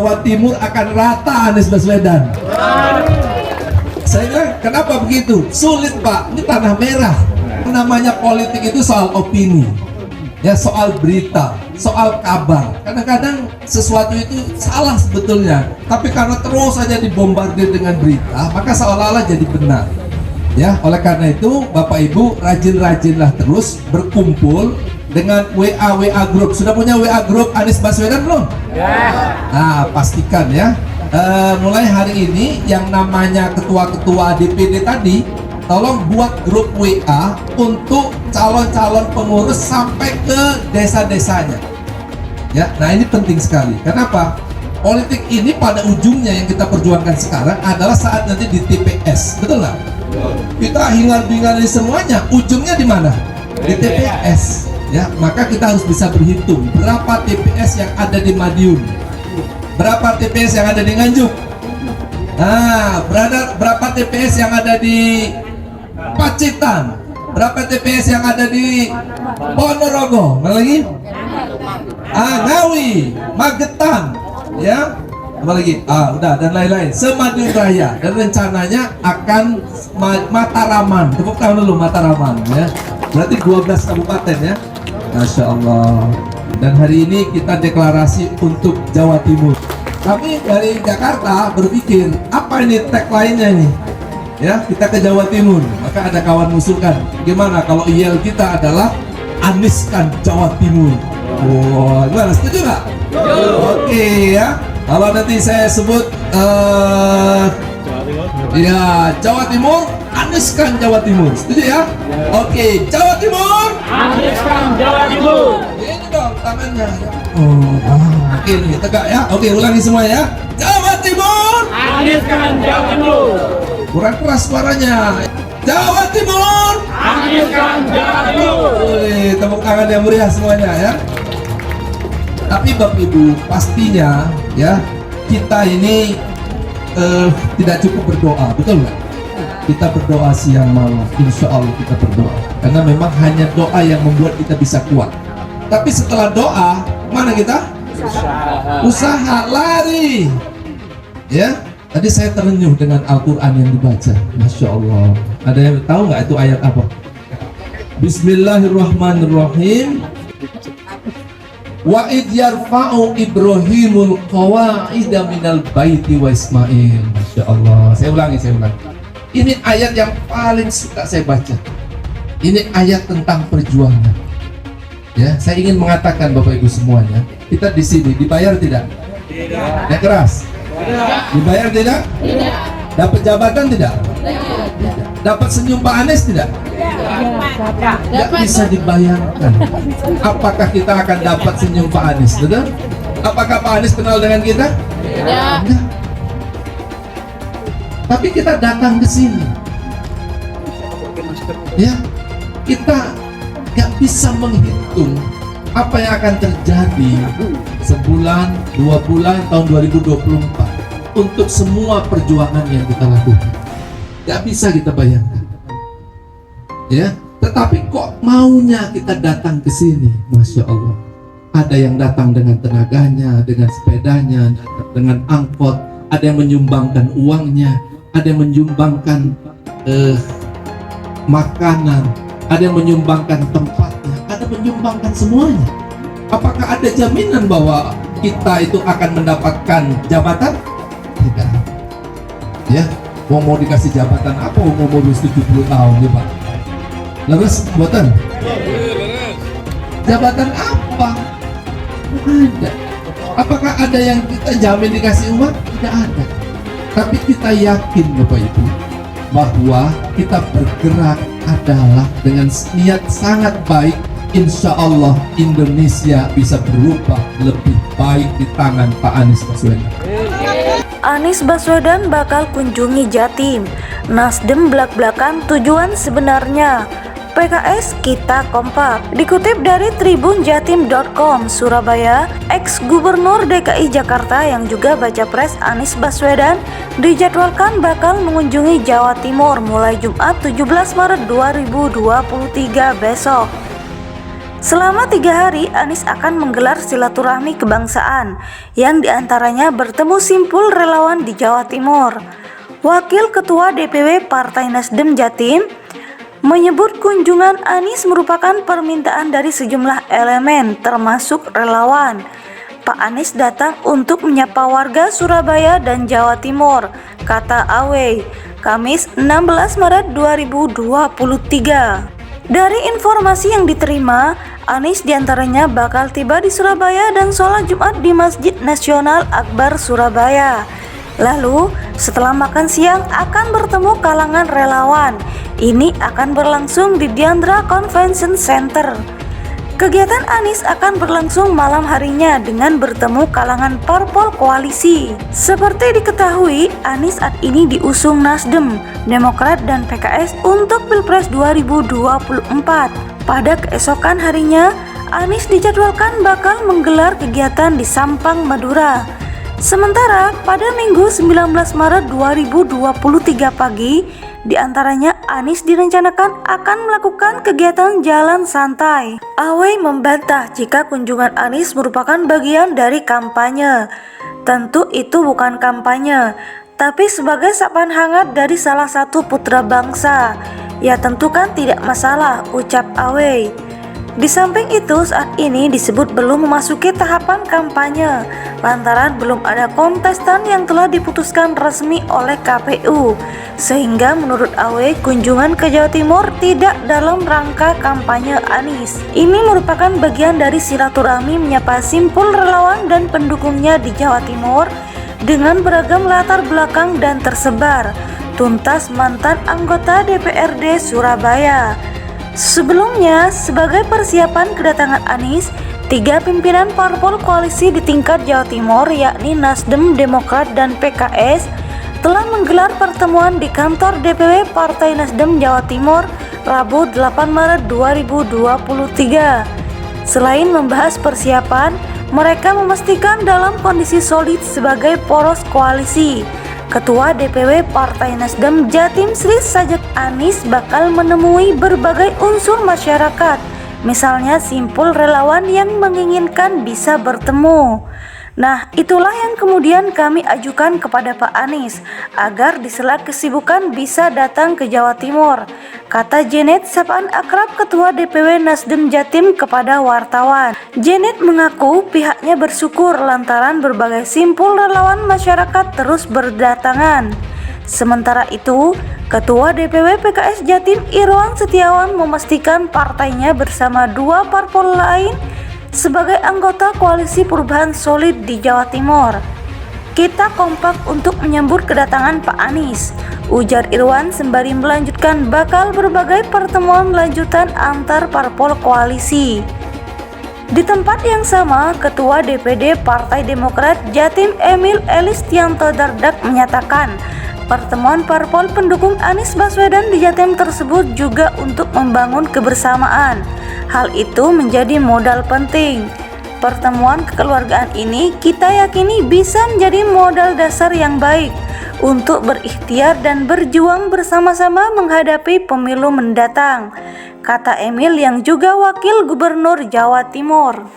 Jawa Timur akan rata Anies Baswedan. Saya bilang, kenapa begitu? Sulit Pak, ini tanah merah. Namanya politik itu soal opini, ya, soal berita, soal kabar. Kadang-kadang sesuatu itu salah sebetulnya, tapi karena terus saja dibombardir dengan berita, maka seolah-olah jadi benar. Ya, oleh karena itu Bapak Ibu rajin-rajinlah terus berkumpul dengan WA group. Sudah punya WA group Anies Baswedan belum? Ya. Nah, pastikan ya. Mulai hari ini yang namanya ketua-ketua DPD tadi, tolong buat grup WA untuk calon-calon pengurus sampai ke desa-desanya. Ya, nah ini penting sekali. Kenapa? Politik ini pada ujungnya yang kita perjuangkan sekarang adalah saat nanti di TPS, betul nggak? Kita hingar-bingar semuanya, ujungnya di mana? Di TPS. Ya, maka kita harus bisa berhitung berapa TPS yang ada di Madiun, berapa TPS yang ada di Nganjuk, nah, berapa TPS yang ada di Pacitan, berapa TPS yang ada di Ponorogo, mana lagi? Ngawi, Magetan, ya, apa lagi? Udah, dan lain-lain, Semadiun Raya, dan rencananya akan Mataraman. Tepuk tangan dulu Mataraman, ya. Berarti 12 kabupaten ya. Masya Allah. Dan hari ini kita deklarasi untuk Jawa Timur. Kami dari Jakarta berpikir, apa ini tagline-nya nih? Ya, kita ke Jawa Timur. Maka ada kawan mengusulkan, gimana kalau yel kita adalah Aniskan Jawa Timur. Wow, gimana? Setuju nggak? Oke ya. Kalau nanti saya sebut ya, Jawa Timur, Aniskan Jawa Timur. Setuju ya? Oke, Jawa Timur, Aniskan Jawa Timur. ini dong tangannya. Oke nih, tegak ya. Oke, ulangi semua ya. Jawa Timur, Aniskan Jawa Timur. kurang keras suaranya. Jawa Timur, Aniskan Jawa Timur. Tepuk tangan yang meriah semuanya ya. Tapi Bapak Ibu, pastinya ya, kita ini tidak cukup berdoa, betul nggak? Kita berdoa siang malam, insya Allah kita berdoa. Karena memang hanya doa yang membuat kita bisa kuat. Tapi setelah doa, mana kita? Usaha, lari. Ya, tadi saya terenyuh dengan Al-Quran yang dibaca. Masya Allah. Ada yang tahu nggak itu ayat apa? Bismillahirrahmanirrahim. Wa id yarfa'u Ibrahimul qawa'ida minal baiti wa Ismail. Masya Allah. Saya ulangi. Ini ayat yang paling suka saya baca. Ini ayat tentang perjuangan. Ya, saya ingin mengatakan Bapak Ibu semuanya, kita di sini dibayar tidak? Tidak. Ya keras? Tidak. Dibayar tidak? Tidak. Dapat jabatan tidak? Tidak. Dapat senyum Pak Anies tidak? Tidak bisa dibayangkan. Apakah kita akan dapat senyum Pak Anies? Betul? Apakah Pak Anies kenal dengan kita? Tidak. Tapi kita datang ke sini. Ya, kita nggak bisa menghitung apa yang akan terjadi sebulan, 2 bulan, tahun 2024 untuk semua perjuangan yang kita lakukan. Nggak bisa kita bayangkan. Ya, tetapi kok maunya kita datang ke sini, Masya Allah. Ada yang datang dengan tenaganya, dengan sepedanya, dengan angkot. Ada yang menyumbangkan uangnya, ada yang menyumbangkan makanan, ada yang menyumbangkan tempatnya, ada yang menyumbangkan semuanya. Apakah ada jaminan bahwa kita itu akan mendapatkan jabatan? Tidak. Ya, mau dikasih jabatan apa? Mau 70 tahun ya Pak? Leres buatan? Jabatan apa? Ada. Apakah ada yang kita jamin dikasih uang? Tidak ada. Tapi kita yakin Bapak Ibu bahwa kita bergerak adalah dengan niat sangat baik. Insya Allah Indonesia bisa berubah lebih baik di tangan Pak Anies Baswedan. Anies Baswedan bakal kunjungi Jatim. Nasdem belak-belakan tujuan sebenarnya. PKS kita kompak. Dikutip dari tribunjatim.com, Surabaya, ex-gubernur DKI Jakarta yang juga baca pres Anies Baswedan dijadwalkan bakal mengunjungi Jawa Timur mulai Jumat 17 Maret 2023 besok. Selama 3 hari, Anies akan menggelar silaturahmi kebangsaan yang diantaranya bertemu simpul relawan di Jawa Timur. Wakil Ketua DPW Partai Nasdem Jatim menyebut kunjungan Anies merupakan permintaan dari sejumlah elemen termasuk relawan. Pak Anies datang untuk menyapa warga Surabaya dan Jawa Timur, kata Awe, Kamis 16 Maret 2023. Dari informasi yang diterima, Anies diantaranya bakal tiba di Surabaya dan sholat Jumat di Masjid Nasional Akbar Surabaya. Lalu, setelah makan siang akan bertemu kalangan relawan. Ini akan berlangsung di Diandra Convention Center. Kegiatan Anies akan berlangsung malam harinya dengan bertemu kalangan parpol koalisi. Seperti diketahui, Anies saat ini diusung Nasdem, Demokrat dan PKS untuk Pilpres 2024. Pada keesokan harinya, Anies dijadwalkan bakal menggelar kegiatan di Sampang, Madura. Sementara pada Minggu 19 Maret 2023 pagi, diantaranya Anies direncanakan akan melakukan kegiatan jalan santai. Awe membantah jika kunjungan Anies merupakan bagian dari kampanye. Tentu itu bukan kampanye, tapi sebagai sapaan hangat dari salah satu putra bangsa. Ya tentu kan tidak masalah, ucap Awe. Di samping itu, saat ini disebut belum memasuki tahapan kampanye lantaran belum ada kontestan yang telah diputuskan resmi oleh KPU, sehingga menurut Awe kunjungan ke Jawa Timur tidak dalam rangka kampanye Anies. Ini merupakan bagian dari silaturahmi menyapa simpul relawan dan pendukungnya di Jawa Timur dengan beragam latar belakang dan tersebar tuntas mantan anggota DPRD Surabaya. Sebelumnya, sebagai persiapan kedatangan Anies, 3 pimpinan parpol koalisi di tingkat Jawa Timur yakni Nasdem, Demokrat, dan PKS telah menggelar pertemuan di kantor DPW Partai Nasdem Jawa Timur Rabu 8 Maret 2023. Selain membahas persiapan, mereka memastikan dalam kondisi solid sebagai poros koalisi. Ketua DPW Partai Nasdem Jatim Sri Sajak Anies bakal menemui berbagai unsur masyarakat, misalnya simpul relawan yang menginginkan bisa bertemu. Nah, itulah yang kemudian kami ajukan kepada Pak Anies agar di sela kesibukan bisa datang ke Jawa Timur, kata Janet, sapaan akrab Ketua DPW Nasdem Jatim kepada wartawan. Janet mengaku pihaknya bersyukur lantaran berbagai simpul relawan masyarakat terus berdatangan. Sementara itu, Ketua DPW PKS Jatim Irwan Setiawan memastikan partainya bersama 2 parpol lain sebagai anggota koalisi perubahan solid di Jawa Timur. Kita kompak untuk menyambut kedatangan Pak Anies, ujar Irwan sembari melanjutkan bakal berbagai pertemuan lanjutan antar parpol koalisi. Di tempat yang sama, Ketua DPD Partai Demokrat Jatim Emil Elistianto Dardak menyatakan pertemuan parpol pendukung Anies Baswedan di Jatim tersebut juga untuk membangun kebersamaan. Hal itu menjadi modal penting. Pertemuan kekeluargaan ini kita yakini bisa menjadi modal dasar yang baik untuk berikhtiar dan berjuang bersama-sama menghadapi pemilu mendatang, kata Emil yang juga wakil gubernur Jawa Timur.